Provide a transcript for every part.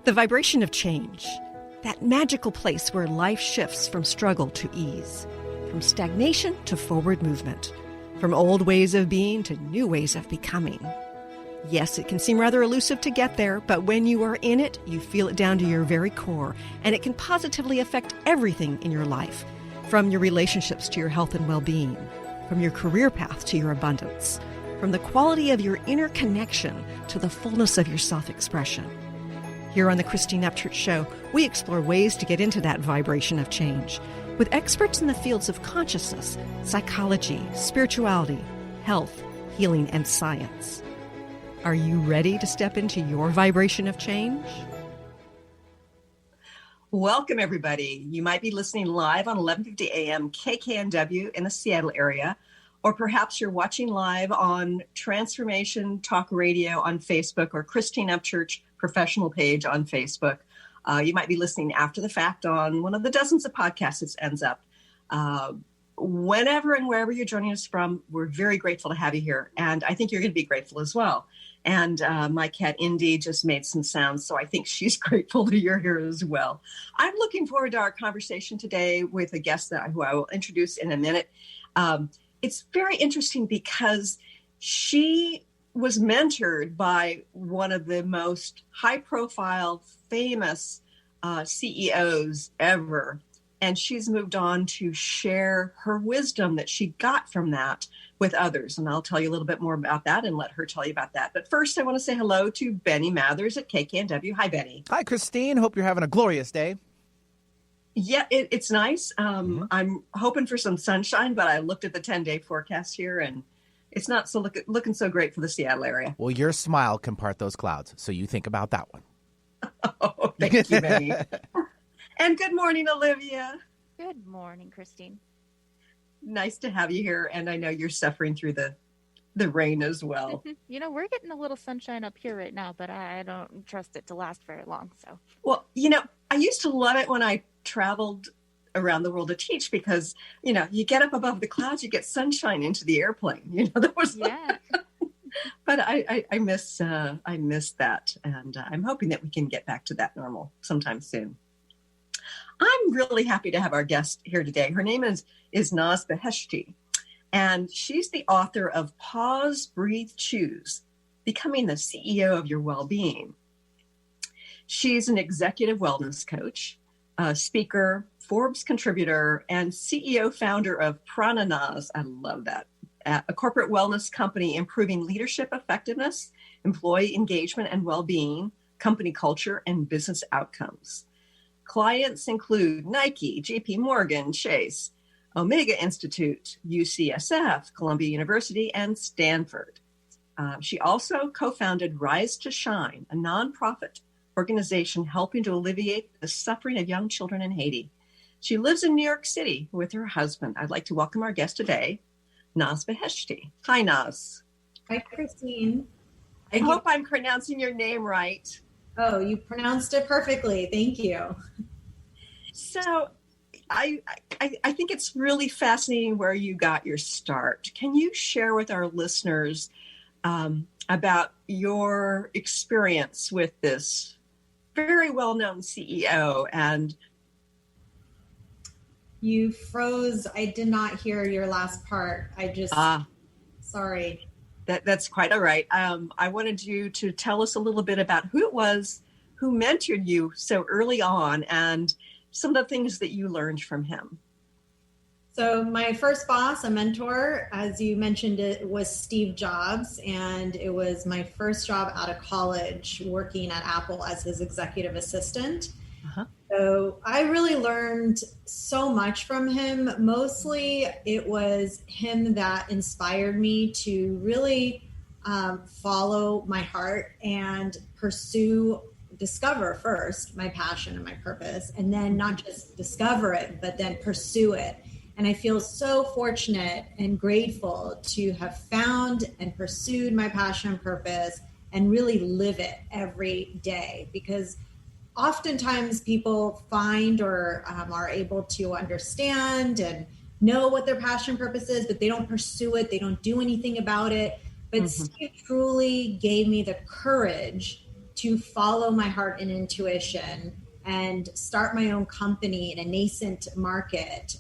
The vibration of change, that magical place where life shifts from struggle to ease, from stagnation to forward movement, from old ways of being to new ways of becoming. Yes, it can seem rather elusive to get there, but when you are in it, you feel it down to your very core, and it can positively affect everything in your life, from your relationships to your health and well-being, from your career path to your abundance, from the quality of your inner connection to the fullness of your self-expression. Here on the Christine Upchurch Show, we explore ways to get into that vibration of change with experts in the fields of consciousness, psychology, spirituality, health, healing, and science. Are you ready to step into your vibration of change? Welcome, everybody. You might be listening live on 1150 AM KKNW in the Seattle area, or perhaps you're watching live on Transformation Talk Radio on Facebook or Christine Upchurch professional page on Facebook. You might be listening after the fact on one of the dozens of podcasts it ends up. Whenever and wherever you're joining us from, we're very grateful to have you here. And I think you're going to be grateful as well. And my cat, Indy, just made some sounds, so I think she's grateful that you're here as well. I'm looking forward to our conversation today with a guest who I will introduce in a minute. It's very interesting because she was mentored by one of the most high-profile, famous CEOs ever. And she's moved on to share her wisdom that she got from that with others. And I'll tell you a little bit more about that and let her tell you about that. But first, I want to say hello to Benny Mathers at KKNW. Hi, Benny. Hi, Christine. Hope you're having a glorious day. Yeah, it's nice. I'm hoping for some sunshine, but I looked at the 10-day forecast here, and it's not so looking so great for the Seattle area. Well, your smile can part those clouds, so you think about that one. Oh, thank you, Benny. And good morning, Olivia. Good morning, Christine. Nice to have you here, and I know you're suffering through the rain as well. You know, we're getting a little sunshine up here right now, but I don't trust it to last very long. So, well, I used to love it when I traveled around the world to teach because, you get up above the clouds, you get sunshine into the airplane. That was But I miss that, and I'm hoping that we can get back to that normal sometime soon. I'm really happy to have our guest here today. Her name is Naz Beheshti, and she's the author of Pause, Breathe, Choose, Becoming the CEO of Your Well-Being. She's an executive wellness coach, a speaker, Forbes contributor, and CEO founder of Prana Naz. I love that. A corporate wellness company improving leadership effectiveness, employee engagement and well-being, company culture, and business outcomes. Clients include Nike, JP Morgan, Chase, Omega Institute, UCSF, Columbia University, and Stanford. She also co-founded Rise to Shine, a nonprofit organization helping to alleviate the suffering of young children in Haiti. She lives in New York City with her husband. I'd like to welcome our guest today, Naz Beheshti. Hi, Naz. Hi, Christine. I hope I'm pronouncing your name right. Oh, you pronounced it perfectly. Thank you. So I think it's really fascinating where you got your start. Can you share with our listeners about your experience with this very well-known CEO? And you froze. I did not hear your last part. Sorry. That's quite all right. I wanted you to tell us a little bit about who it was who mentored you so early on and some of the things that you learned from him. So my first boss, a mentor, as you mentioned, it was Steve Jobs, and it was my first job out of college working at Apple as his executive assistant. Uh-huh. So I really learned so much from him. Mostly it was him that inspired me to really follow my heart and discover first my passion and my purpose, and then not just discover it, but then pursue it. And I feel so fortunate and grateful to have found and pursued my passion and purpose and really live it every day, because oftentimes people find or are able to understand and know what their passion and purpose is, but they don't pursue it. They don't do anything about it. But Steve truly gave me the courage to follow my heart and intuition and start my own company in a nascent market,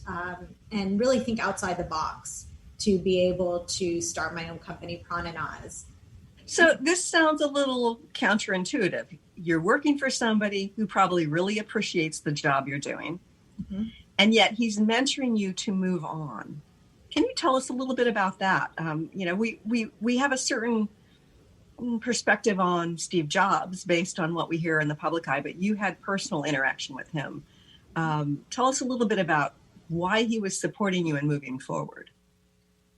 and really think outside the box to be able to start my own company, Prananaz. So this sounds a little counterintuitive. You're working for somebody who probably really appreciates the job you're doing, mm-hmm. and yet he's mentoring you to move on. Can you tell us a little bit about that? We have a certain perspective on Steve Jobs based on what we hear in the public eye, but you had personal interaction with him. Tell us a little bit about why he was supporting you and moving forward.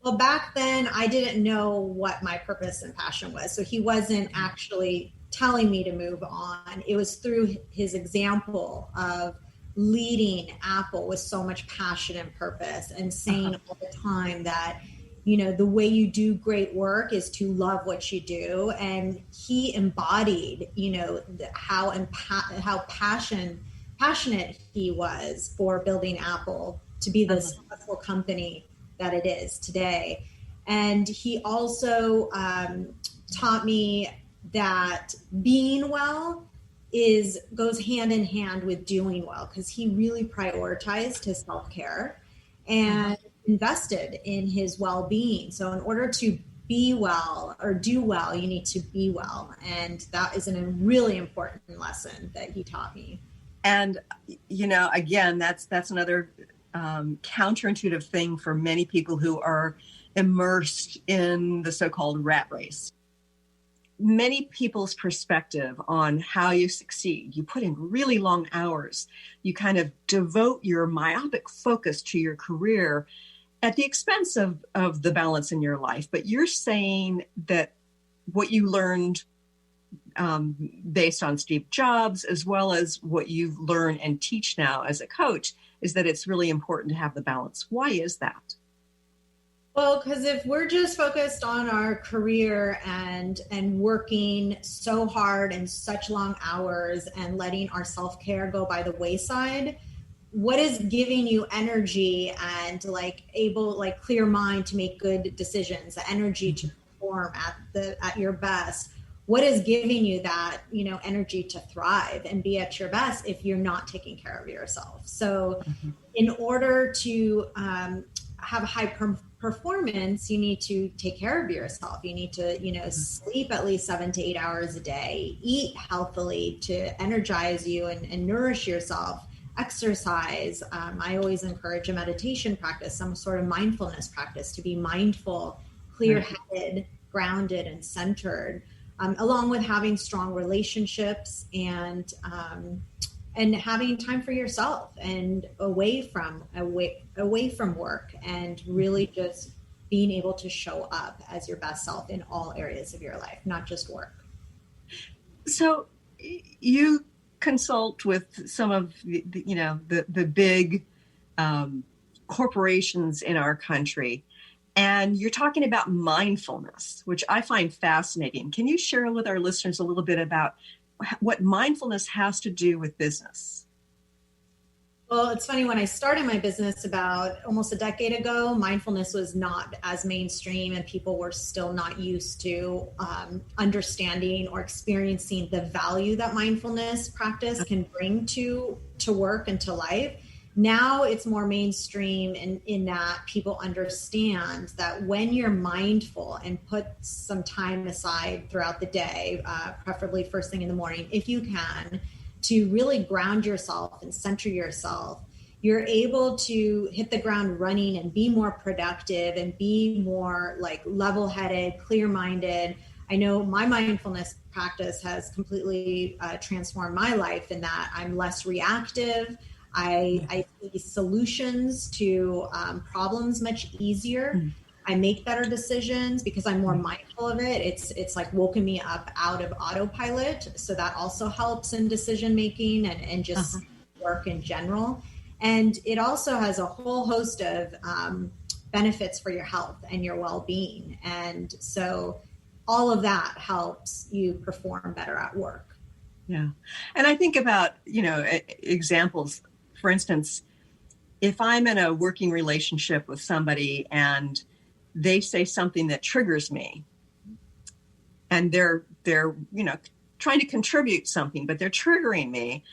Well, back then I didn't know what my purpose and passion was. So he wasn't actually telling me to move on. It was through his example of leading Apple with so much passion and purpose, and saying all the time that, the way you do great work is to love what you do. And he embodied, how passionate he was for building Apple to be the successful company that it is today. And he also taught me that being well goes hand in hand with doing well, because he really prioritized his self-care and invested in his well-being. So in order to be well or do well, you need to be well. And that is a really important lesson that he taught me. And, again, that's another counterintuitive thing for many people who are immersed in the so-called rat race. Many people's perspective on how you succeed, you put in really long hours, you kind of devote your myopic focus to your career at the expense of the balance in your life. But you're saying that what you learned based on Steve Jobs, as well as what you learn and teach now as a coach, is that it's really important to have the balance. Why is that? Well, because if we're just focused on our career and working so hard and such long hours and letting our self-care go by the wayside, what is giving you energy and clear mind to make good decisions, the energy to perform at your best? What is giving you that, energy to thrive and be at your best if you're not taking care of yourself? So in order to have a high performance, you need to take care of yourself. You need to, sleep at least 7 to 8 hours a day, eat healthily to energize you and nourish yourself, exercise. I always encourage a meditation practice, some sort of mindfulness practice, to be mindful, clear-headed, grounded, and centered, along with having strong relationships and having time for yourself and away from work, and really just being able to show up as your best self in all areas of your life, not just work. So you consult with some of the big corporations in our country, and you're talking about mindfulness, which I find fascinating. Can you share with our listeners a little bit about what mindfulness has to do with business? Well, it's funny, when I started my business about almost a decade ago, mindfulness was not as mainstream, and people were still not used to understanding or experiencing the value that mindfulness practice can bring to work and to life. Now it's more mainstream in that people understand that when you're mindful and put some time aside throughout the day, preferably first thing in the morning, if you can, to really ground yourself and center yourself, you're able to hit the ground running and be more productive and be more level-headed, clear-minded. I know my mindfulness practice has completely transformed my life in that I'm less reactive. I see solutions to problems much easier. I make better decisions because I'm more mindful of it. It's like woken me up out of autopilot. So that also helps in decision making and just work in general. And it also has a whole host of benefits for your health and your well-being. And so all of that helps you perform better at work. Yeah. And I think about, examples. For instance, if I'm in a working relationship with somebody and they say something that triggers me, and they're trying to contribute something, but they're triggering me.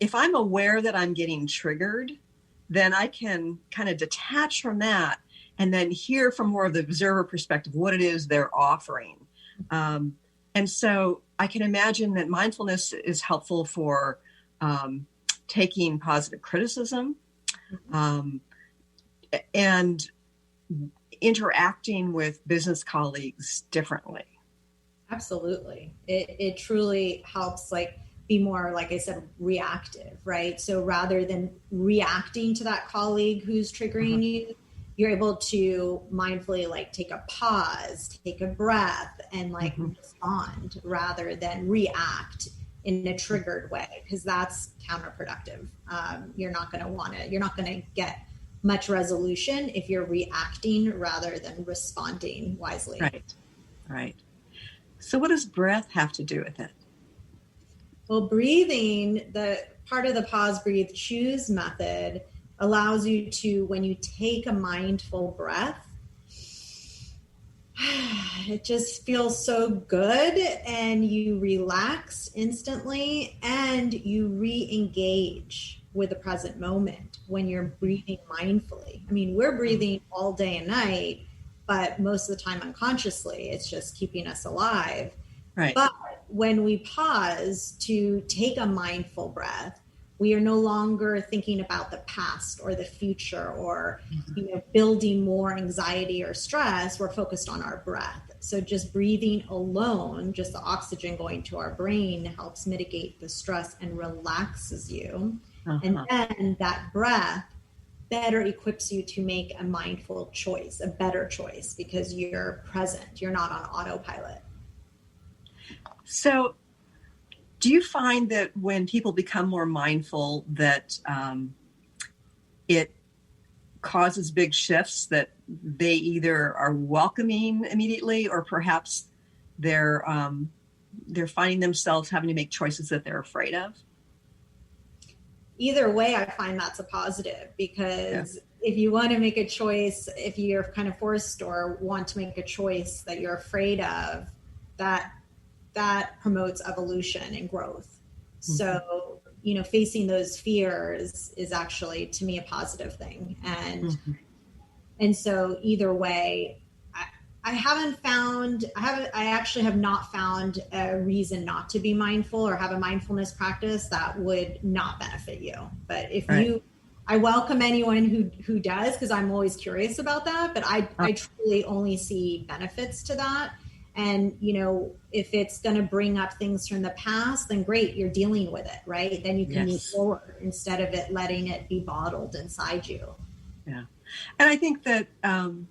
If I'm aware that I'm getting triggered, then I can kind of detach from that and then hear from more of the observer perspective what it is they're offering. And so I can imagine that mindfulness is helpful for taking positive criticism and interacting with business colleagues differently. Absolutely. It truly helps, like, be more, like I said, reactive, right? So rather than reacting to that colleague who's triggering you, you're able to mindfully, like, take a pause, take a breath, and like respond rather than react in a triggered way, because that's counterproductive. You're not going to get much resolution if you're reacting rather than responding wisely. Right. So what does breath have to do with it? Well, breathing, the part of the pause, breathe, choose method allows you to, when you take a mindful breath, it just feels so good, and you relax instantly, and you re-engage with the present moment when you're breathing mindfully. I mean, we're breathing all day and night, but most of the time unconsciously. It's just keeping us alive. Right. But when we pause to take a mindful breath, we are no longer thinking about the past or the future or building more anxiety or stress. We're focused on our breath. So just breathing alone, just the oxygen going to our brain, helps mitigate the stress and relaxes you. And then that breath better equips you to make a mindful choice, a better choice, because you're present. You're not on autopilot. So do you find that when people become more mindful that it causes big shifts, that they either are welcoming immediately or perhaps they're finding themselves having to make choices that they're afraid of? Either way, I find that's a positive, because if you want to make a choice, if you're kind of forced or want to make a choice that you're afraid of, that promotes evolution and growth. So, facing those fears is actually, to me, a positive thing. And so either way, I actually have not found a reason not to be mindful or have a mindfulness practice that would not benefit you. But if I welcome anyone who does, because I'm always curious about that, but I truly only see benefits to that. And, if it's going to bring up things from the past, then great, you're dealing with it, right? Then you can move forward instead of it letting it be bottled inside you. Yeah. And I think that, and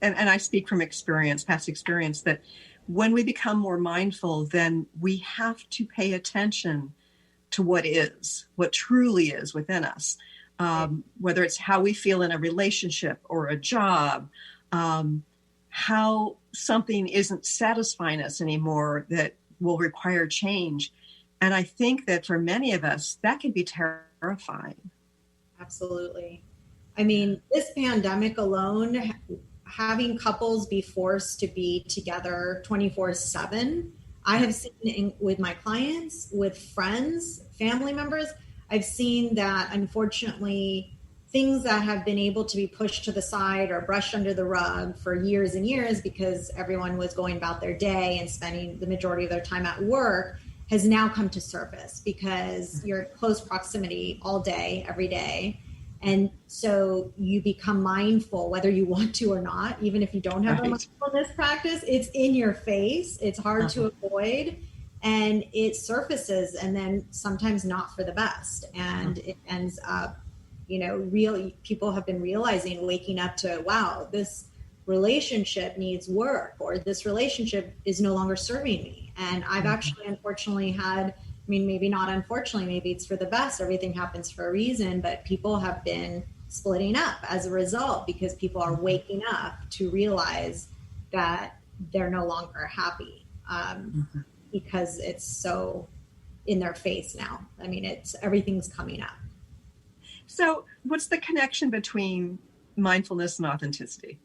I speak from past experience, that when we become more mindful, then we have to pay attention to what truly is within us, whether it's how we feel in a relationship or a job, how something isn't satisfying us anymore that will require change. And I think that for many of us, that can be terrifying. Absolutely. I mean, this pandemic alone, having couples be forced to be together 24/7, I have seen with my clients, with friends, family members, I've seen that, unfortunately, things that have been able to be pushed to the side or brushed under the rug for years and years because everyone was going about their day and spending the majority of their time at work has now come to surface because you're in close proximity all day, every day. And so you become mindful, whether you want to or not, even if you don't have a mindfulness practice, it's in your face. It's hard to avoid, and it surfaces, and then sometimes not for the best. And it ends up, people have been realizing, waking up to, wow, this relationship needs work, or this relationship is no longer serving me. And I've actually, unfortunately, maybe not unfortunately, maybe it's for the best. Everything happens for a reason, but people have been splitting up as a result because people are waking up to realize that they're no longer happy because it's so in their face now. I mean, everything's coming up. So what's the connection between mindfulness and authenticity?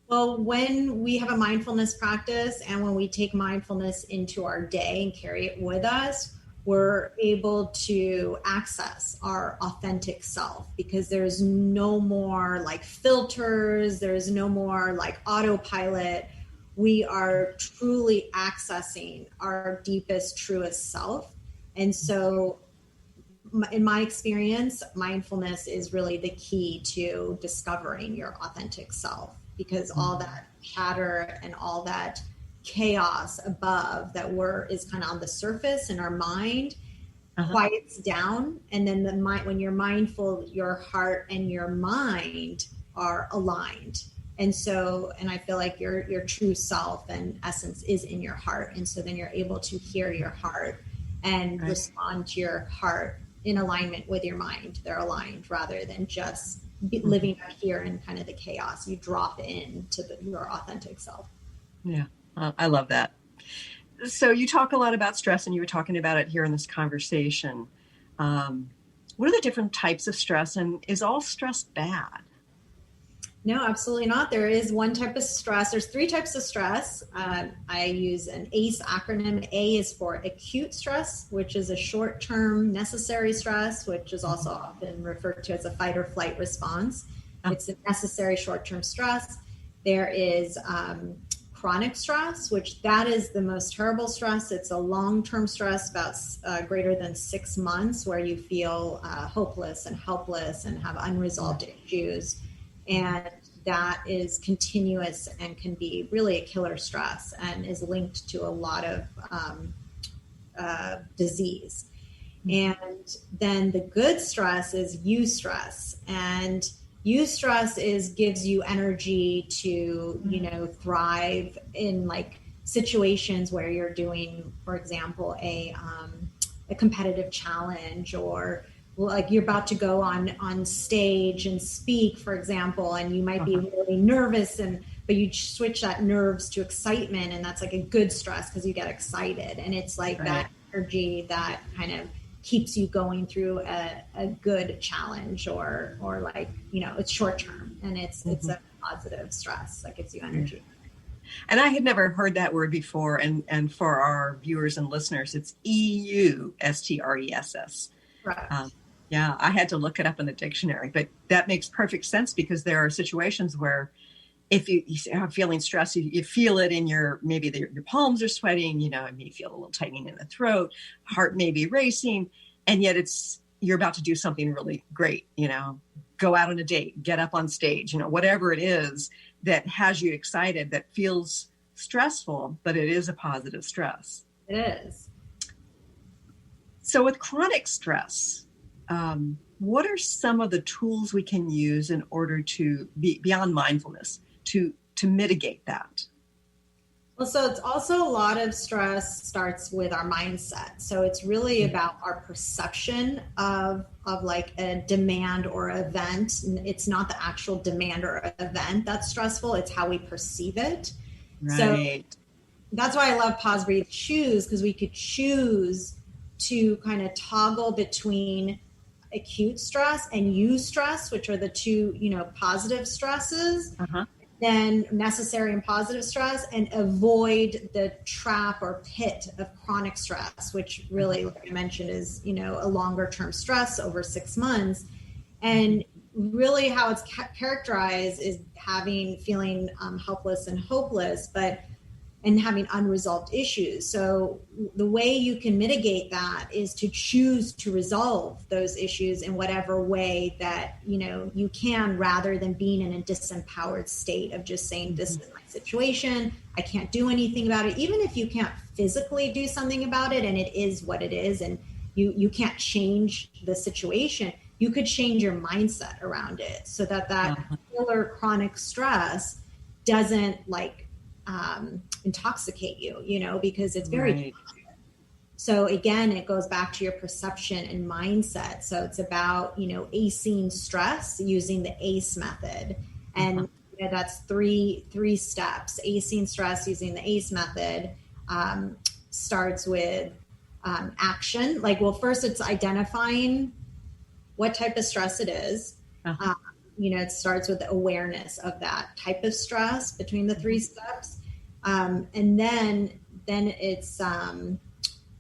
Well, when we have a mindfulness practice and when we take mindfulness into our day and carry it with us, we're able to access our authentic self because there's no more like filters, there's no more like autopilot. We are truly accessing our deepest, truest self. And so, in my experience, mindfulness is really the key to discovering your authentic self because all that chatter and all that chaos above that is kind of on the surface in our mind quiets down, and then the mind, when you're mindful, your heart and your mind are aligned. And so, and I feel like your true self and essence is in your heart, and so then you're able to hear your heart and respond to your heart in alignment with your mind. They're aligned rather than just living up here in kind of the chaos. You drop into your authentic self. Yeah, I love that. So you talk a lot about stress, and you were talking about it here in this conversation. What are the different types of stress, and is all stress bad? No, absolutely not. There is one type of stress. There's three types of stress. I use an ACE acronym. A is for acute stress, which is a short-term necessary stress, which is also often referred to as a fight or flight response. It's a necessary short-term stress. There is chronic stress, which that is the most terrible stress. It's a long-term stress, about greater than 6 months, where you feel hopeless and helpless and have unresolved issues. And that is continuous and can be really a killer stress and is linked to a lot of disease. And then the good stress is eustress. And eustress gives you energy to, thrive in like situations where you're doing, for example, a competitive challenge, or like you're about to go on stage and speak, for example, and you might be really nervous, but you switch that nerves to excitement, and that's like a good stress because you get excited, and it's like that energy that kind of keeps you going through a good challenge, or like, it's short term, and it's a positive stress that gives you energy. And I had never heard that word before, and for our viewers and listeners, it's EUSTRESS. Right. Yeah, I had to look it up in the dictionary, but that makes perfect sense because there are situations where if you are feeling stress, you feel it in your palms are sweating, and you feel a little tightening in the throat, heart may be racing, and yet you're about to do something really great, go out on a date, get up on stage, whatever it is that has you excited, that feels stressful, but it is a positive stress. It is. So with chronic stress, what are some of the tools we can use in order to be beyond mindfulness to mitigate that? Well, so it's also a lot of stress starts with our mindset. So it's really about our perception of like a demand or event. It's not the actual demand or event that's stressful. It's how we perceive it. Right. So that's why I love pause, breathe, choose, because we could choose to kind of toggle between acute stress and eustress, which are the two, positive stresses, then necessary and positive stress, and avoid the trap or pit of chronic stress, which really, like I mentioned, is, a longer term stress over 6 months. And really how it's characterized is feeling helpless and hopeless, and having unresolved issues. So the way you can mitigate that is to choose to resolve those issues in whatever way that, you can, rather than being in a disempowered state of just saying, this is my situation, I can't do anything about it. Even if you can't physically do something about it and it is what it is, and you can't change the situation, you could change your mindset around it so that killer chronic stress doesn't intoxicate you, because it's very So again, it goes back to your perception and mindset. So it's about, acing stress using the ACE method. And that's three steps. Acing stress using the ACE method starts with action. First it's identifying what type of stress it is. it starts with the awareness of that type of stress between the 3 steps. And then it's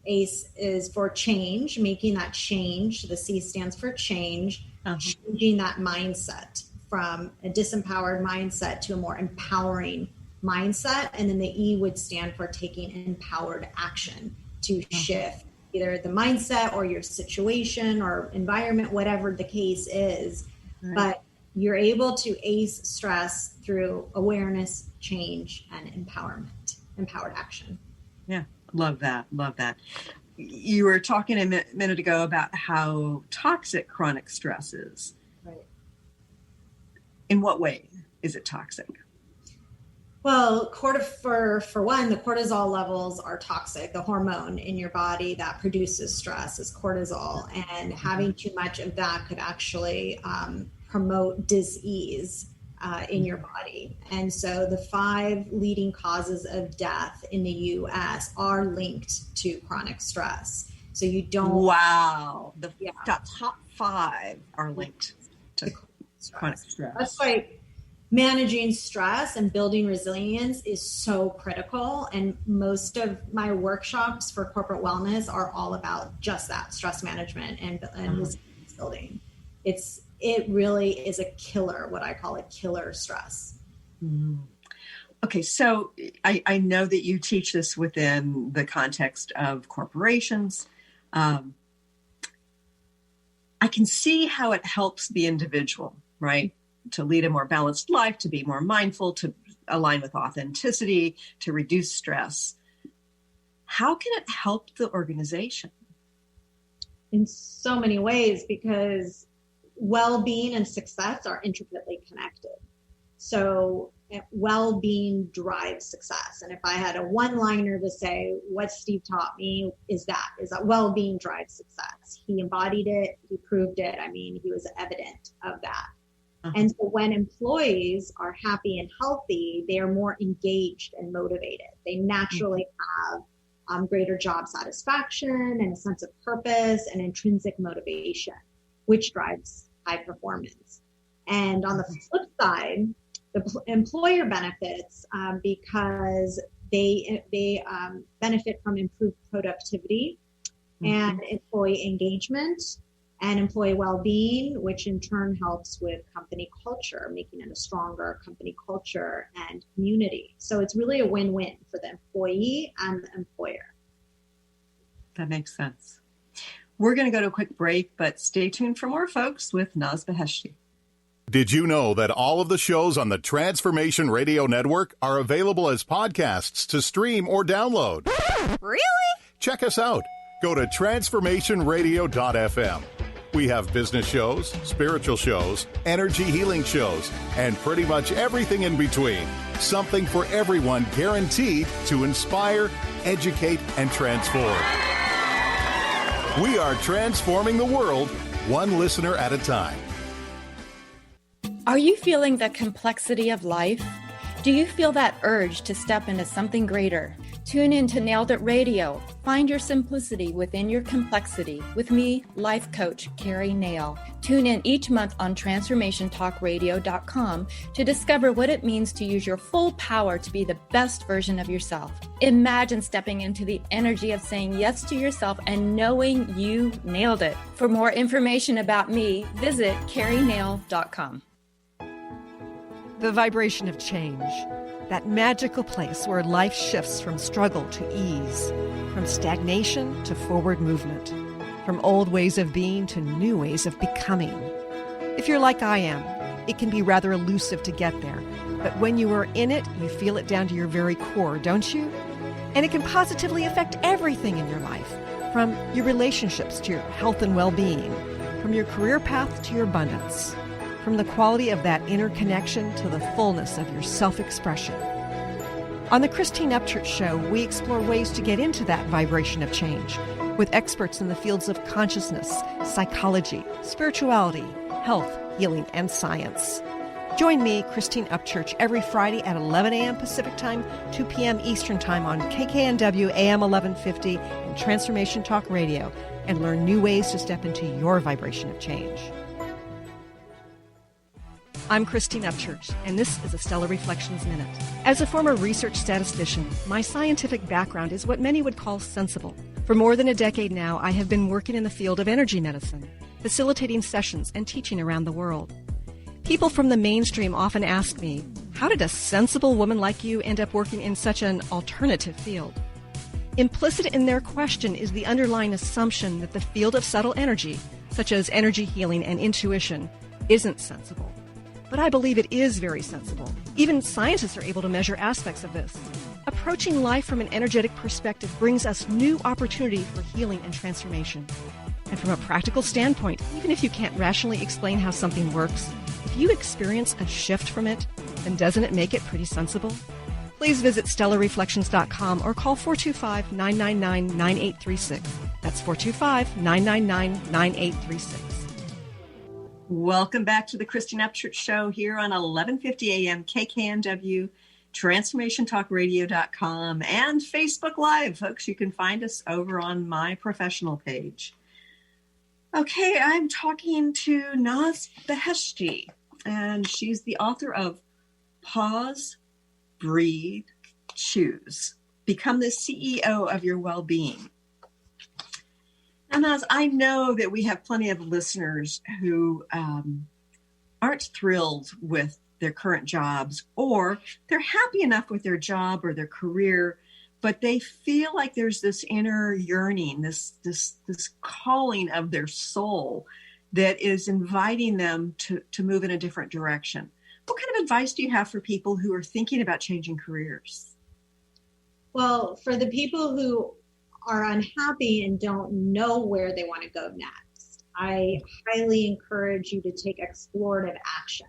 ACE is for change, making that change. The C stands for change, changing that mindset from a disempowered mindset to a more empowering mindset. And then the E would stand for taking empowered action to shift either the mindset or your situation or environment, whatever the case is. Right. But you're able to ACE stress through awareness, change, and empowered action. Yeah, love that. Love that. You were talking a minute ago about how toxic chronic stress is. Right. In what way is it toxic? Well, for one, the cortisol levels are toxic. The hormone in your body that produces stress is cortisol, and having too much of that could actually promote disease in your body. And so the 5 leading causes of death in the U.S. are linked to chronic stress. So you don't... Wow. The top 5 are linked to chronic stress. That's why managing stress and building resilience is so critical. And most of my workshops for corporate wellness are all about just that, stress management and resilience building. It really is a killer, what I call a killer stress. Mm. Okay, so I know that you teach this within the context of corporations. I can see how it helps the individual, right? To lead a more balanced life, to be more mindful, to align with authenticity, to reduce stress. How can it help the organization? In so many ways, because well-being and success are intricately connected. So well-being drives success. And if I had a one-liner to say what Steve taught me is that well-being drives success. He embodied it. He proved it. I mean, he was evident of that. And so when employees are happy and healthy, they are more engaged and motivated. They naturally have greater job satisfaction and a sense of purpose and intrinsic motivation, which drives high performance. And on the flip side, the employer benefits because they benefit from improved productivity and employee engagement and employee well-being, which in turn helps with company culture, making it a stronger company culture and community. So it's really a win-win for the employee and the employer. That makes sense. We're going to go to a quick break, but stay tuned for more, folks, with Naz Beheshti. Did you know that all of the shows on the Transformation Radio Network are available as podcasts to stream or download? Really? Check us out. Go to transformationradio.fm. We have business shows, spiritual shows, energy healing shows, and pretty much everything in between. Something for everyone, guaranteed to inspire, educate, and transform. We are transforming the world, one listener at a time. Are you feeling the complexity of life? Do you feel that urge to step into something greater? Tune in to Nailed It Radio. Find your simplicity within your complexity with me, life coach Carrie Nail. Tune in each month on transformationtalkradio.com to discover what it means to use your full power to be the best version of yourself. Imagine stepping into the energy of saying yes to yourself and knowing you nailed it. For more information about me, visit carrienail.com. The vibration of change, that magical place where life shifts from struggle to ease, from stagnation to forward movement, from old ways of being to new ways of becoming. If you're like I am, it can be rather elusive to get there, but when you are in it, you feel it down to your very core, don't you? And it can positively affect everything in your life, from your relationships to your health and well-being, from your career path to your abundance, from the quality of that inner connection to the fullness of your self-expression. On the Christine Upchurch Show, we explore ways to get into that vibration of change with experts in the fields of consciousness, psychology, spirituality, health, healing, and science. Join me, Christine Upchurch, every Friday at 11 a.m. Pacific Time, 2 p.m. Eastern Time on KKNW AM 1150 and Transformation Talk Radio, and learn new ways to step into your vibration of change. I'm Christine Upchurch, and this is a Stellar Reflections Minute. As a former research statistician, my scientific background is what many would call sensible. For more than a decade now, I have been working in the field of energy medicine, facilitating sessions and teaching around the world. People from the mainstream often ask me, how did a sensible woman like you end up working in such an alternative field? Implicit in their question is the underlying assumption that the field of subtle energy, such as energy healing and intuition, isn't sensible. But I believe it is very sensible. Even scientists are able to measure aspects of this. Approaching life from an energetic perspective brings us new opportunity for healing and transformation. And from a practical standpoint, even if you can't rationally explain how something works, if you experience a shift from it, then doesn't it make it pretty sensible? Please visit stellarreflections.com or call 425-999-9836. That's 425-999-9836. Welcome back to the Christine Upchurch Show here on 1150 AM KKNW, TransformationTalkRadio.com, and Facebook Live. Folks, you can find us over on my professional page. Okay, I'm talking to Naz Beheshti, and she's the author of Pause, Breathe, Choose. Become the CEO of your well-being. Now, Naz, I know that we have plenty of listeners who aren't thrilled with their current jobs, or they're happy enough with their job or their career, but they feel like there's this inner yearning, this calling of their soul that is inviting them to move in a different direction. What kind of advice do you have for people who are thinking about changing careers? Well, for the people who are unhappy and don't know where they want to go next, I highly encourage you to take explorative action.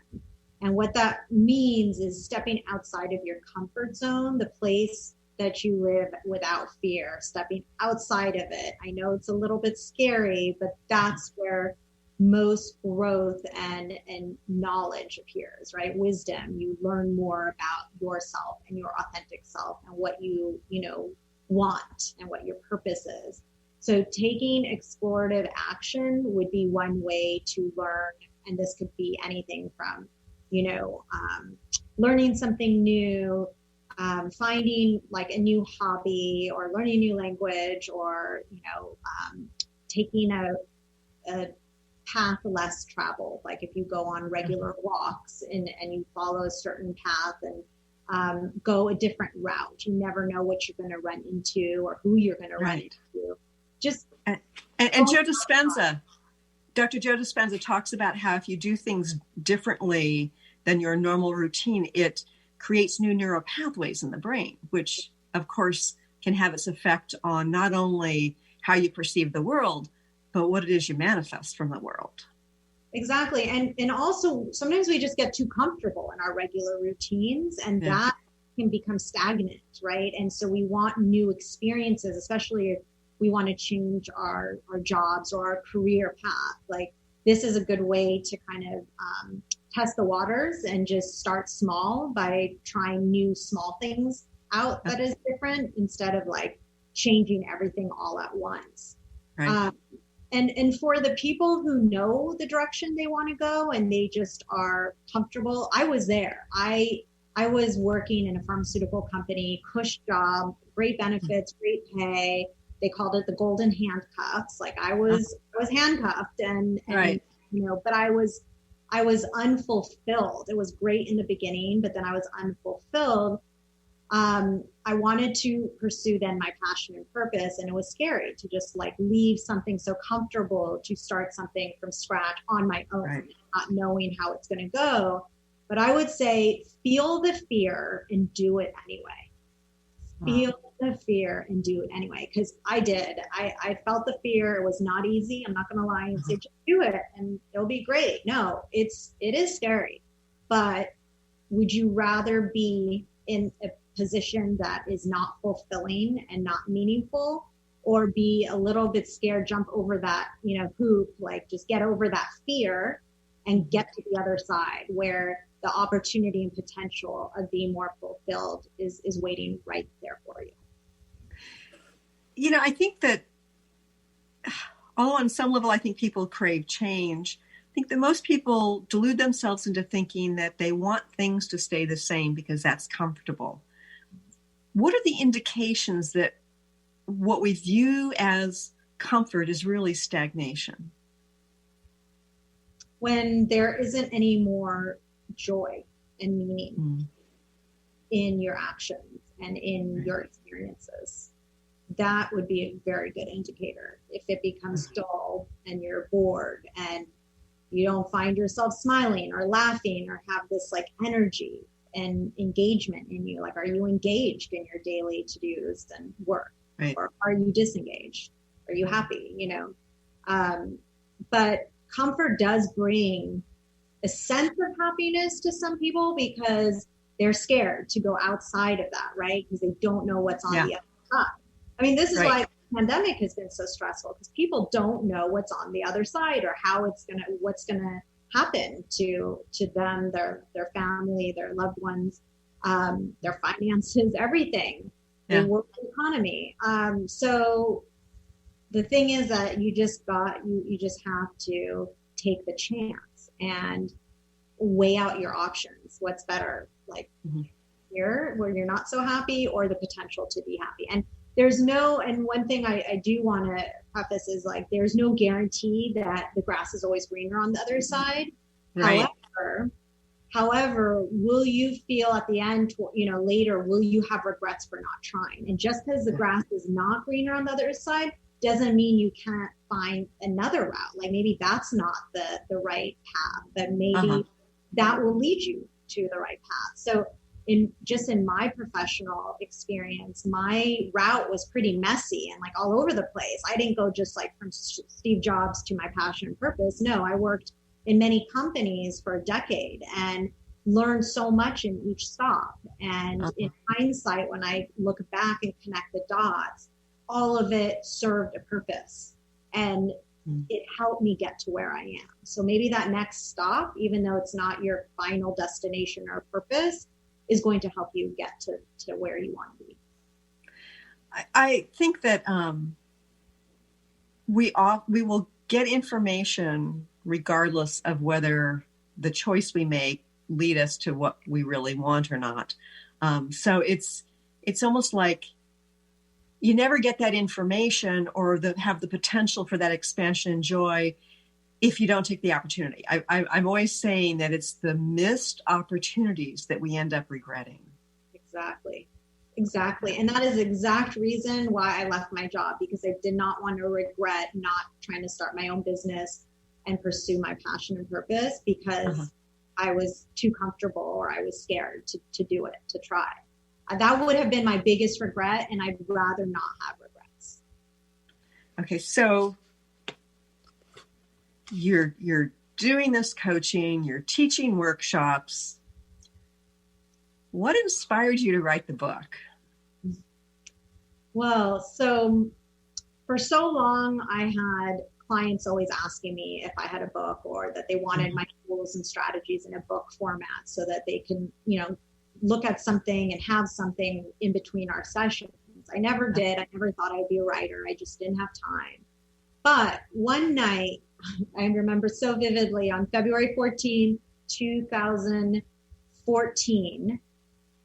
And what that means is stepping outside of your comfort zone, the place that you live without fear, stepping outside of it. I know it's a little bit scary, but that's where most growth and knowledge appears, right? Wisdom. You learn more about yourself and your authentic self and what you want and what your purpose is. So taking explorative action would be one way to learn. And this could be anything from, learning something new, finding like a new hobby or learning a new language, or, taking a path less traveled. Like if you go on regular walks and you follow a certain path and go a different route, you never know what you're going to run into or who you're going to run into. And Joe Dispenza, Dr. Joe Dispenza talks about how if you do things differently than your normal routine, it creates new neural pathways in the brain, which of course can have its effect on not only how you perceive the world, but what it is you manifest from the world. Exactly. And also sometimes we just get too comfortable in our regular routines, and that can become stagnant, right? And so we want new experiences, especially if we want to change our jobs or our career path. Like this is a good way to kind of test the waters and just start small by trying new small things out that is different instead of like changing everything all at once. Right. And for the people who know the direction they want to go and they just are comfortable, I was there. I was working in a pharmaceutical company, cush job, great benefits, great pay. They called it the golden handcuffs. Like I was handcuffed and but I was unfulfilled. It was great in the beginning, but then I was unfulfilled. I wanted to pursue then my passion and purpose, and it was scary to just like leave something so comfortable to start something from scratch on my own, not knowing how it's going to go. But I would say feel the fear and do it anyway. Feel the fear and do it anyway. Because I did. I felt the fear. It was not easy. I'm not going to lie and say, just do it and it'll be great. No, it is scary. But would you rather be in a position that is not fulfilling and not meaningful, or be a little bit scared, jump over that, hoop, like just get over that fear and get to the other side where the opportunity and potential of being more fulfilled is waiting right there for you? I think that on some level, I think people crave change, think that most people delude themselves into thinking that they want things to stay the same because that's comfortable. What are the indications that what we view as comfort is really stagnation? When there isn't any more joy and meaning in your actions and in your experiences, that would be a very good indicator. If it becomes dull and you're bored and you don't find yourself smiling or laughing or have this like energy and engagement in you, like, are you engaged in your daily to-dos and work? Right. Or are you disengaged? Are you happy? But comfort does bring a sense of happiness to some people because they're scared to go outside of that, right? Because they don't know what's on the other side. I mean, this is why the pandemic has been so stressful, because people don't know what's on the other side or how what's gonna happen to them, their family, their loved ones, their finances, everything, the world economy. So the thing is that you just have to take the chance and weigh out your options. What's better, like here where you're not so happy, or the potential to be happy? And and one thing I do want to preface is, like, there's no guarantee that the grass is always greener on the other side. Right. However, will you feel at the end, later, will you have regrets for not trying? And just because the grass is not greener on the other side doesn't mean you can't find another route. Like, maybe that's not the right path, but maybe that will lead you to the right path. So in my professional experience, my route was pretty messy and like all over the place. I didn't go just like from Steve Jobs to my passion and purpose. No, I worked in many companies for a decade and learned so much in each stop. And in hindsight, when I look back and connect the dots, all of it served a purpose and it helped me get to where I am. So maybe that next stop, even though it's not your final destination or purpose, is going to help you get to where you want to be. I think that we will get information regardless of whether the choice we make lead us to what we really want or not. So it's almost like you never get that information or have the potential for that expansion and joy if you don't take the opportunity. I'm always saying that it's the missed opportunities that we end up regretting. Exactly. And that is the exact reason why I left my job, because I did not want to regret not trying to start my own business and pursue my passion and purpose, because I was too comfortable or I was scared to do it, to try. That would have been my biggest regret, and I'd rather not have regrets. Okay, so you're doing this coaching, you're teaching workshops. What inspired you to write the book? Well, so for so long, I had clients always asking me if I had a book, or that they wanted my tools and strategies in a book format so that they can, look at something and have something in between our sessions. I never did. I never thought I'd be a writer. I just didn't have time. But one night, I remember so vividly, on February 14, 2014,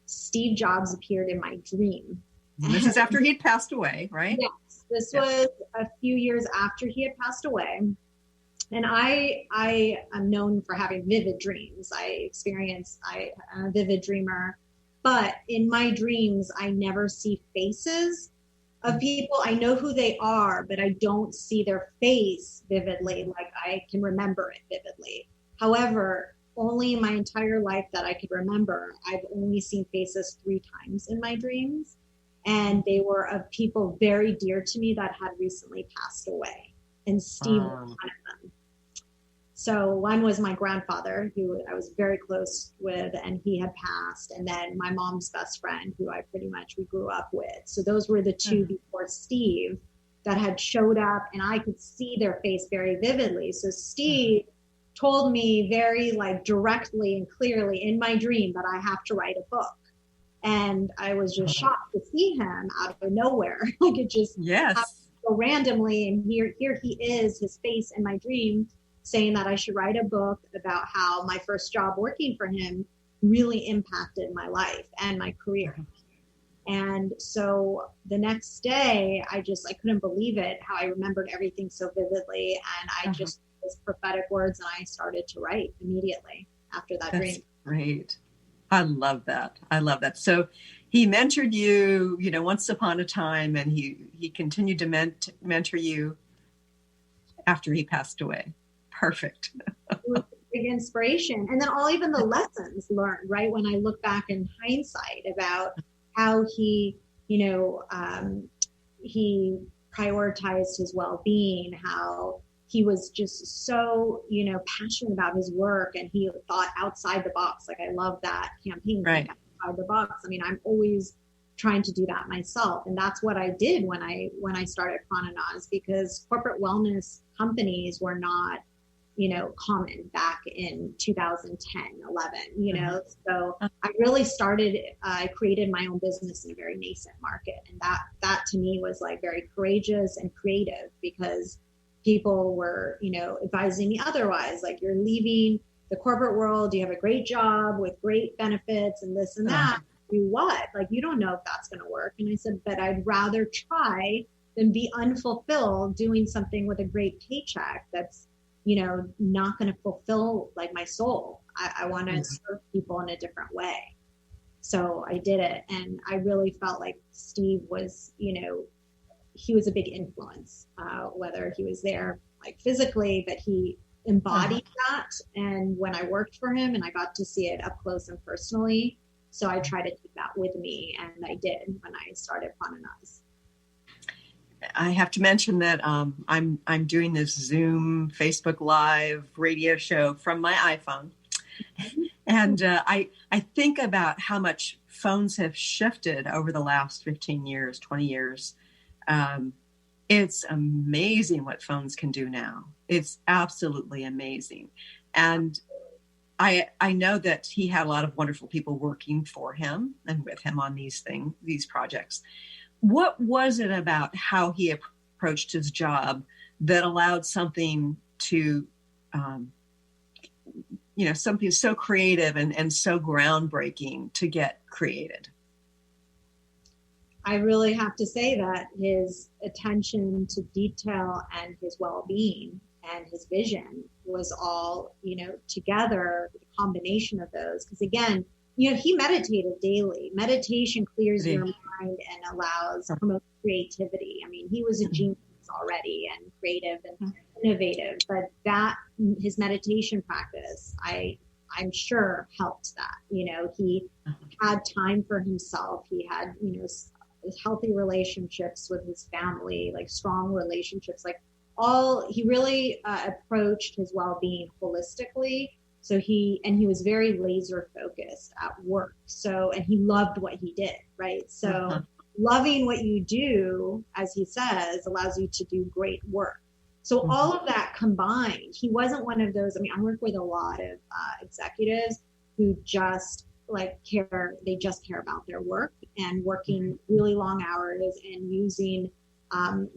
Steve Jobs appeared in my dream. And this is after he'd passed away, right? Yes. This was a few years after he had passed away. And I am known for having vivid dreams. I'm a vivid dreamer. But in my dreams, I never see faces of people. I know who they are, but I don't see their face vividly like I can remember it vividly. However, only in my entire life that I could remember, I've only seen faces 3 times in my dreams. And they were of people very dear to me that had recently passed away. And Steve was one of them. So one was my grandfather, who I was very close with, and he had passed. And then my mom's best friend, who we grew up with. So those were the 2 before Steve that had showed up, and I could see their face very vividly. So Steve told me very directly and clearly in my dream that I have to write a book. And I was just shocked to see him out of nowhere. It just happened so randomly. And here he is, his face in my dream. saying that I should write a book about how my first job working for him really impacted my life and my career. And so the next day, I couldn't believe it, how I remembered everything so vividly. And I just, those prophetic words, and I started to write immediately after that dream. That's great. I love that. I love that. So he mentored you, once upon a time, and he continued to mentor you after he passed away. Perfect. It was a big inspiration. And then even the lessons learned, right? When I look back in hindsight about how he, he prioritized his well-being, how he was just so, passionate about his work, and he thought outside the box. Like, I love that campaign, right? Outside the box. I mean, I'm always trying to do that myself, and that's what I did when I started Prana Naz, because corporate wellness companies were not, common back in 2010, 11, so I really I created my own business in a very nascent market. And that to me was like very courageous and creative, because people were, advising me otherwise. Like, you're leaving the corporate world, you have a great job with great benefits and this and that. Do what? Like, you don't know if that's going to work. And I said, but I'd rather try than be unfulfilled doing something with a great paycheck that's, not going to fulfill like my soul. I want to serve people in a different way. So I did it. And I really felt like Steve was, he was a big influence, whether he was there like physically, but he embodied that. And when I worked for him, and I got to see it up close and personally, so I try to take that with me, and I did when I started Prana Naz. I have to mention that I'm doing this Zoom, Facebook Live radio show from my iPhone, and I think about how much phones have shifted over the last 15 years, 20 years. It's amazing what phones can do now. It's absolutely amazing. And I know that he had a lot of wonderful people working for him and with him on these projects. What was it about how he approached his job that allowed something to, something so creative and so groundbreaking to get created? I really have to say that his attention to detail and his well-being and his vision was all, together, the combination of those. Because again, he meditated daily. Meditation clears your mind and promotes creativity. I mean, he was a genius already, and creative and innovative, but his meditation practice, I'm sure helped that. He had time for himself. He had, healthy relationships with his family, like strong relationships, he really approached his well-being holistically. So he was very laser focused at work. So, and he loved what he did, right? So loving what you do, as he says, allows you to do great work. So all of that combined, he wasn't one of those. I mean, I work with a lot of executives who just they just care about their work and working really long hours and using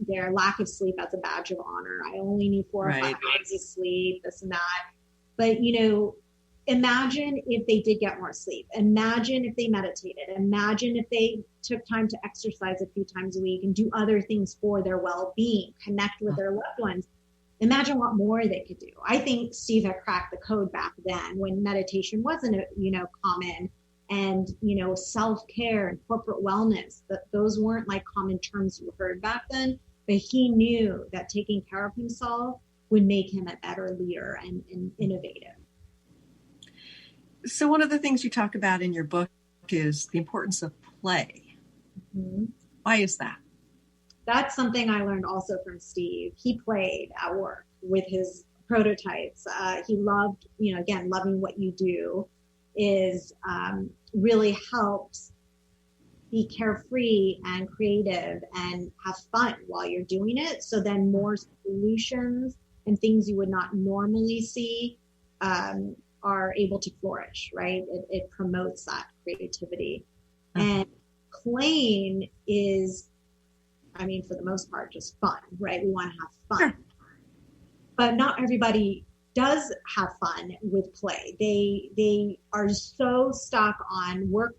their lack of sleep as a badge of honor. I only need 4 or 5 hours of sleep, this and that. But, imagine if they did get more sleep. Imagine if they meditated. Imagine if they took time to exercise a few times a week and do other things for their well-being, connect with their loved ones. Imagine what more they could do. I think Steve had cracked the code back then when meditation wasn't, common, and, self-care and corporate wellness, those weren't like common terms you heard back then, but he knew that taking care of himself would make him a better leader and innovative. So one of the things you talk about in your book is the importance of play. Why is that? That's something I learned also from Steve. He played at work with his prototypes. He loved, again, loving what you do is really helps be carefree and creative and have fun while you're doing it. So then more solutions and things you would not normally see are able to flourish, right? It promotes that creativity. And playing is, for the most part, just fun, right? We want to have fun. But not everybody does have fun with play. They are so stuck on work.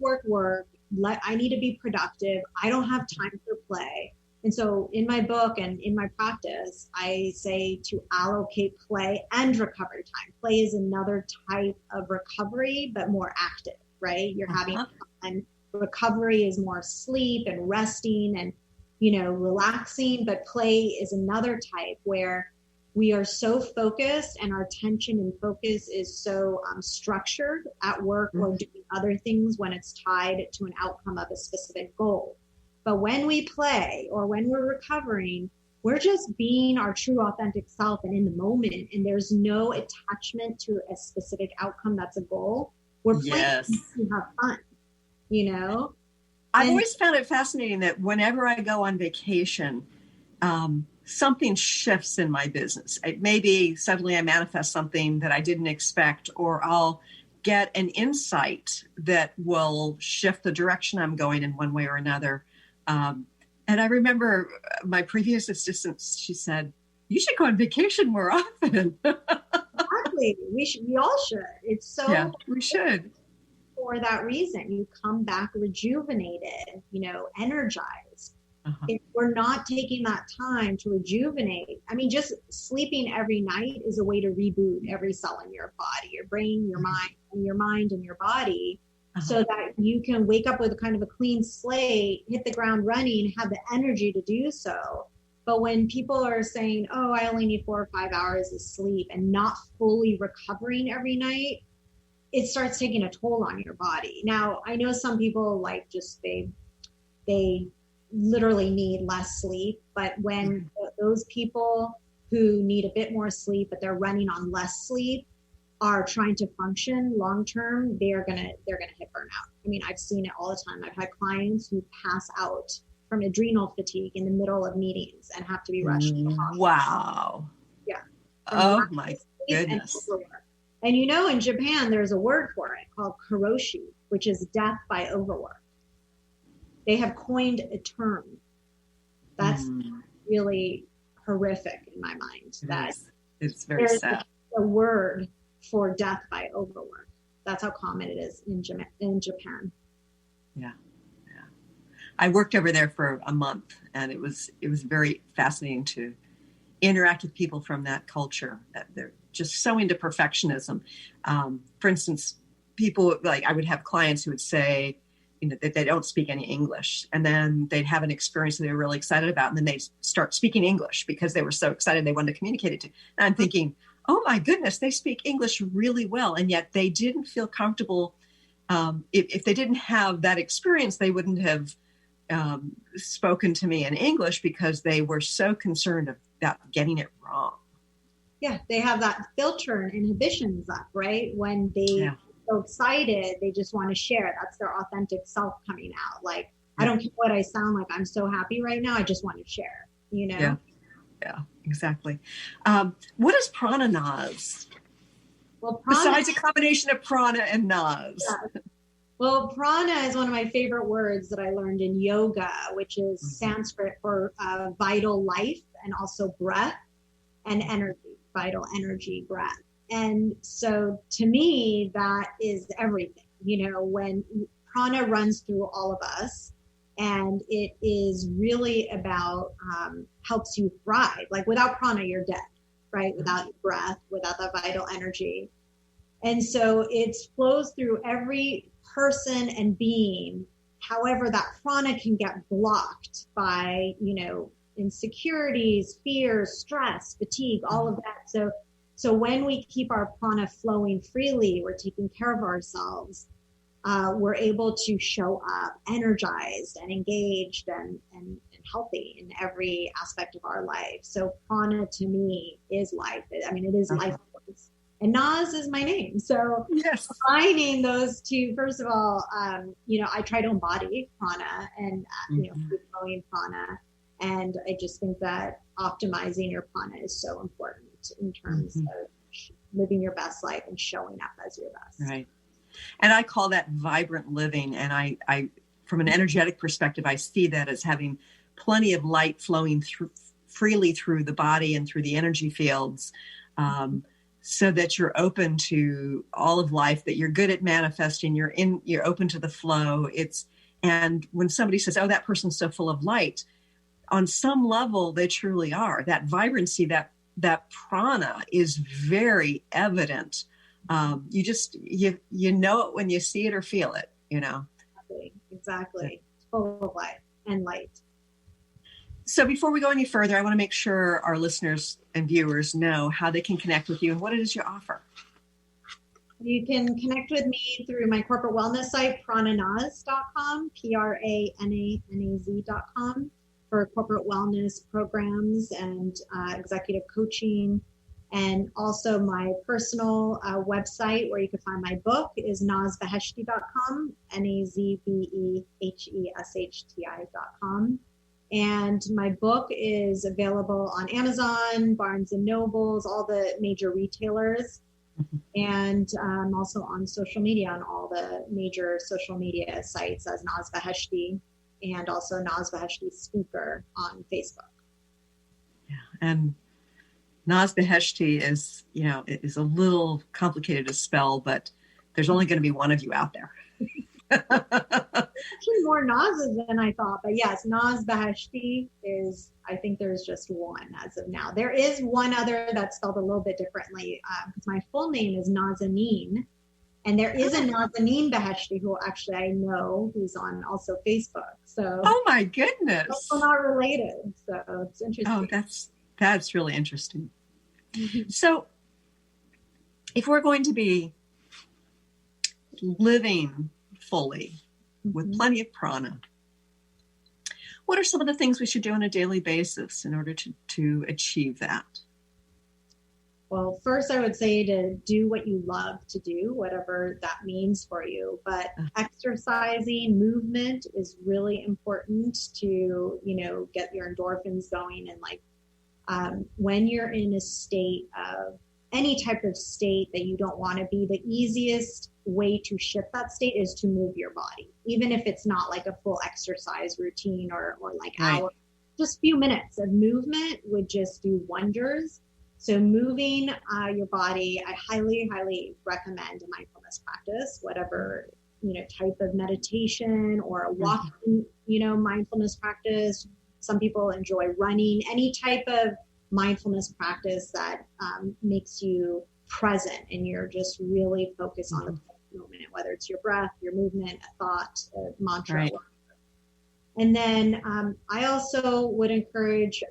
I need to be productive. I don't have time for play. And so in my book and in my practice, I say to allocate play and recovery time. Play is another type of recovery, but more active, right? You're having fun. Recovery is more sleep and resting and, relaxing. But play is another type where we are so focused and our attention and focus is so structured at work or doing other things when it's tied to an outcome of a specific goal. But when we play or when we're recovering, we're just being our true authentic self and in the moment. And there's no attachment to a specific outcome that's a goal. We're playing to have fun, I've always found it fascinating that whenever I go on vacation, something shifts in my business. It may be suddenly I manifest something that I didn't expect, or I'll get an insight that will shift the direction I'm going in one way or another. And I remember my previous assistant, she said, "You should go on vacation more often." Exactly. We all should. It's so. Yeah, we should. For that reason, you come back rejuvenated, energized. If we're not taking that time to rejuvenate, just sleeping every night is a way to reboot every cell in your body, your brain, your mind and your body, so that you can wake up with kind of a clean slate, hit the ground running, have the energy to do so. But when people are saying, "Oh, I only need 4 or 5 hours of sleep," and not fully recovering every night, it starts taking a toll on your body. Now, I know some people they literally need less sleep, but when those people who need a bit more sleep, but they're running on less sleep, are trying to function long term, they're gonna hit burnout. I've seen it all the time. I've had clients who pass out from adrenal fatigue in the middle of meetings and have to be rushed to the hospital. Wow. Yeah. Oh my goodness. And in Japan, there's a word for it called karoshi, which is death by overwork. They have coined a term that's really horrific in my mind. It's very sad. A word for death by overwork. That's how common it is in Japan. Yeah. I worked over there for a month, and it was very fascinating to interact with people from that culture. They're just so into perfectionism. For instance, people I would have clients who would say, that they don't speak any English, and then they'd have an experience that they were really excited about, and then they start speaking English because they were so excited they wanted to communicate it to. And I'm thinking, oh my goodness, they speak English really well, and yet they didn't feel comfortable. If they didn't have that experience, they wouldn't have spoken to me in English because they were so concerned about getting it wrong. Yeah, they have that filter and inhibitions up, right? When they so excited, they just want to share. That's their authentic self coming out. I don't care what I sound like. I'm so happy right now. I just want to share, Yeah, exactly. What is prana, Naz? Well, prana, besides a combination of prana and Naz. Yeah. Well, prana is one of my favorite words that I learned in yoga, which is Sanskrit for vital life and also breath and energy, vital energy, breath. And so to me, that is everything, when prana runs through all of us, and it is really about, helps you thrive. Without prana, you're dead, right? Without breath, without that vital energy. And so it flows through every person and being. However, that prana can get blocked by, insecurities, fears, stress, fatigue, all of that. So when we keep our prana flowing freely, we're taking care of ourselves, we're able to show up energized and engaged and healthy in every aspect of our life. So prana to me is life. It is life force. And Naz is my name. So combining those two, first of all, I try to embody prana and, flowing prana. And I just think that optimizing your prana is so important in terms of living your best life and showing up as your best. Right. And I call that vibrant living. And I from an energetic perspective, I see that as having plenty of light flowing freely through the body and through the energy fields. so that you're open to all of life, that you're good at manifesting, you're open to the flow. And when somebody says, oh, that person's so full of light, on some level, they truly are. That vibrancy, that prana is very evident. You know it when you see it or feel it, you know. Exactly. Full of life and light. So before we go any further, I want to make sure our listeners and viewers know how they can connect with you and what it is you offer. You can connect with me through my corporate wellness site, prananaz.com, prananaz.com, for corporate wellness programs and executive coaching. And also my personal website where you can find my book is nazbeheshti.com, nazbeheshti.com. And my book is available on Amazon, Barnes and Nobles, all the major retailers. And I'm also on social media, on all the major social media sites as Naz Beheshti, and also Naz Beheshti Speaker on Facebook. Yeah, and Naz Beheshti is a little complicated to spell, but there's only going to be one of you out there. Actually, more Naz's than I thought, but yes, Naz Beheshti is. I think there's just one as of now. There is one other that's spelled a little bit differently because my full name is Nazanin, and there is a Nazanin Beheshti who actually I know who's on also Facebook. So, oh my goodness, we're not related, so it's interesting. Oh, that's really interesting. So, if we're going to be living fully with plenty of prana, what are some of the things we should do on a daily basis in order to achieve that? Well, first I would say to do what you love to do, whatever that means for you. But exercising, movement is really important to, get your endorphins going. And when you're in a state of any type of state that you don't want to be, the easiest way to shift that state is to move your body, even if it's not like a full exercise routine or hours. Just a few minutes of movement would just do wonders. So moving your body, I highly, highly recommend a mindfulness practice, whatever, type of meditation or a walking, mindfulness practice. Some people enjoy running, any type of mindfulness practice that makes you present and you're just really focused on the moment, whether it's your breath, your movement, a thought, a mantra. Right. And then I also would encourage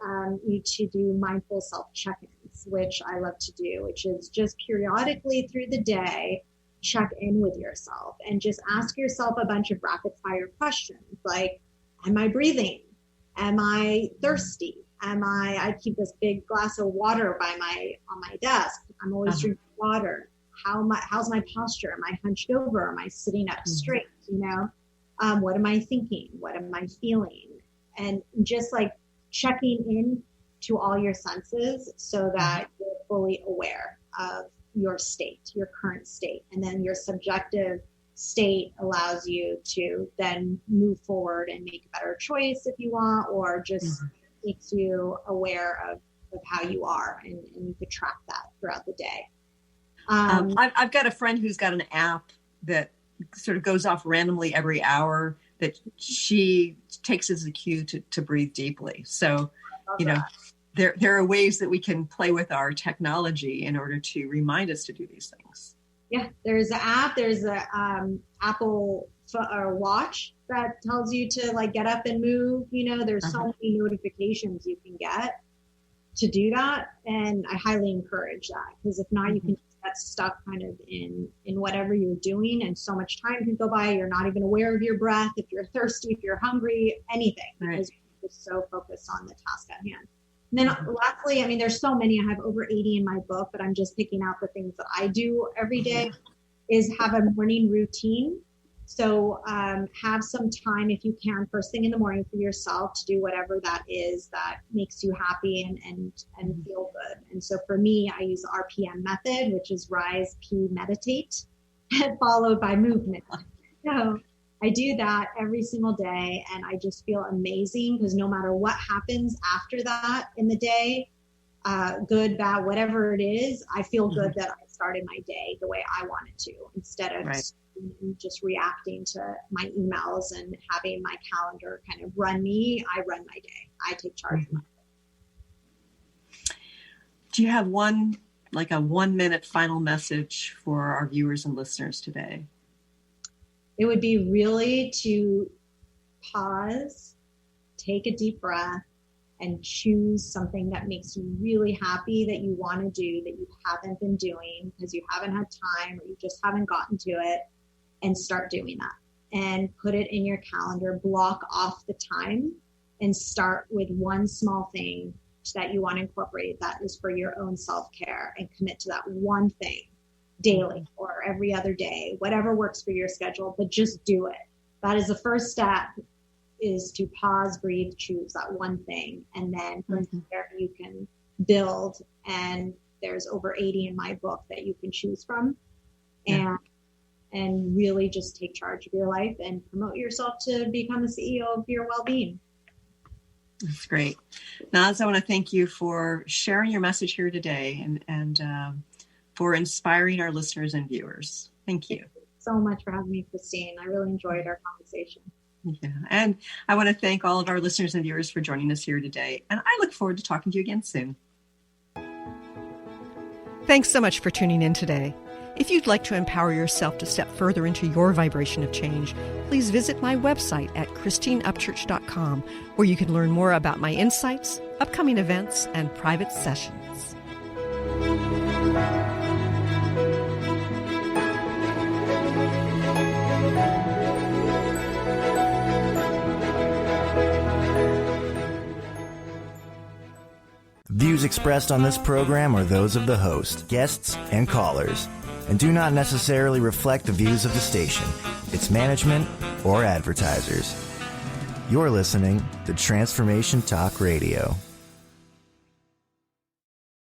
you to do mindful self-check-ins, which I love to do, which is just periodically through the day, check in with yourself and just ask yourself a bunch of rapid fire questions like, am I breathing? Am I thirsty? I keep this big glass of water on my desk. I'm always drinking water. How's my posture? Am I hunched over? Am I sitting up straight? What am I thinking? What am I feeling? And just like checking in to all your senses so that you're fully aware of your state, your current state. And then your subjective state allows you to then move forward and make a better choice if you want, or just makes you aware of how you are, and you could track that throughout the day. I've got a friend who's got an app that sort of goes off randomly every hour that she takes as a cue to breathe deeply. So, there are ways that we can play with our technology in order to remind us to do these things. Yeah, there's an app. There's a Apple Watch that tells you to get up and move. There's so many notifications you can get to do that, and I highly encourage that, because if not, you can get stuck kind of in whatever you're doing, and so much time can go by. You're not even aware of your breath, if you're thirsty, if you're hungry, anything, because you're just so focused on the task at hand. And then lastly, there's so many. I have over 80 in my book, but I'm just picking out the things that I do every day, is have a morning routine. So have some time, if you can, first thing in the morning for yourself to do whatever that is that makes you happy and feel good. And so for me, I use the RPM method, which is rise, pee, meditate, followed by movement. So I do that every single day, and I just feel amazing, because no matter what happens after that in the day, good, bad, whatever it is, I feel good that I started my day the way I wanted to, instead of just reacting to my emails and having my calendar kind of run me. I run my day. I take charge of my day. Do you have a 1-minute final message for our viewers and listeners today? It would be really to pause, take a deep breath, and choose something that makes you really happy, that you want to do, that you haven't been doing because you haven't had time or you just haven't gotten to it, and start doing that. And put it in your calendar, block off the time, and start with one small thing that you want to incorporate that is for your own self-care, and commit to that one thing daily or every other day, whatever works for your schedule, but just do it. That is the first step, is to pause, breathe, choose that one thing. And then from there you can build, and there's over 80 in my book that you can choose from, and really just take charge of your life and promote yourself to become the CEO of your well-being. That's great. Naz, I want to thank you for sharing your message here today and for inspiring our listeners and viewers. Thank you. Thank you so much for having me, Christine. I really enjoyed our conversation. Yeah, and I want to thank all of our listeners and viewers for joining us here today. And I look forward to talking to you again soon. Thanks so much for tuning in today. If you'd like to empower yourself to step further into your vibration of change, please visit my website at christineupchurch.com, where you can learn more about my insights, upcoming events, and private sessions. Views expressed on this program are those of the host, guests, and callers, and do not necessarily reflect the views of the station, its management, or advertisers. You're listening to Transformation Talk Radio.